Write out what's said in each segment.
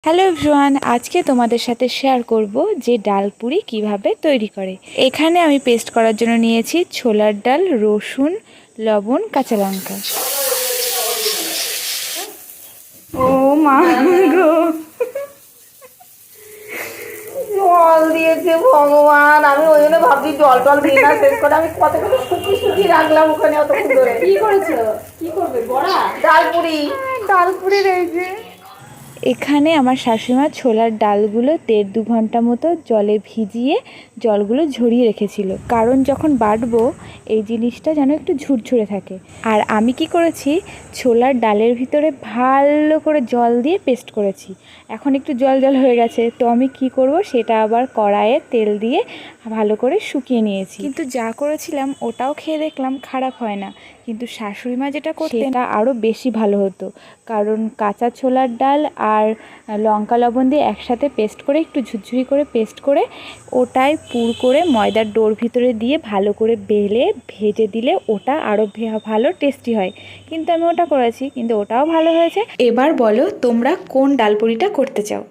Hello everyone, আজকে তোমাদের সাথে শেয়ার করব যে ডাল পুরি কিভাবে তৈরি করে। এখানে আমি পেস্ট করার জন্য নিয়েছি ছোলার ডাল, রসুন, লবণ, কাঁচা লঙ্কা। ও মা গো, জল দিয়েছে ভগবান। আমি ওই জন্য ভাবছি জল টল দিই না, শেষ করে আমি কতগুলো শুকিয়ে রাখলাম ওখানে অতক্ষণ ধরে। কি করেছো? কি করবে? বড়া, ডাল পুরি। ডাল পুরি রয়েছে। এখানে আমার শাশুড়িমা ছোলার ডালগুলো 1.5-2 ঘন্টা মতো জলে ভিজিয়ে জলগুলো ঝরিয়ে রেখেছিল, কারণ যখন বাটবো এই জিনিসটা যেন একটু ঝুরঝুরে থাকে। আর আমি কি করেছি, ছোলার ডালের ভিতরে ভালো করে জল দিয়ে পেস্ট করেছি। এখন একটু জল জল হয়ে গেছে, তো আমি কি করব, সেটা আবার কড়াইয়ে তেল দিয়ে ভালো করে শুকিয়ে নিয়েছি। কিন্তু যা করেছিলাম ওটাও খেয়ে দেখলাম খারাপ হয় না, কিন্তু শাশুড়িমা যেটা করতেন সেটা আরও বেশি ভালো হতো। কারণ কাঁচা ছোলার ডাল আর লঙ্কা লবণ দিয়ে একসাথে পেস্ট করে, একটু ঝুরঝুরি করে পেস্ট করে, ওটাই পুর করে ময়দার ডোর ভিতরে দিয়ে ভালো করে বেলে ভেজে দিলে ওটা আরও ভালো টেস্টি হয়। কিন্তু আমি ওটা করেছি, কিন্তু ওটাও ভালো হয়েছে। এবার বলো তোমরা কোন ডালপুরিটা করতে চাও।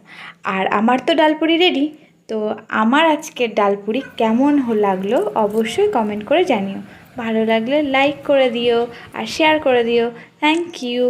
আর আমার তো ডালপুরি রেডি। তো আমার আজকের ডালপুরি কেমন লাগলো অবশ্যই কমেন্ট করে জানিও। ভালো লাগলে লাইক করে দিও আর শেয়ার করে দিও। Thank you.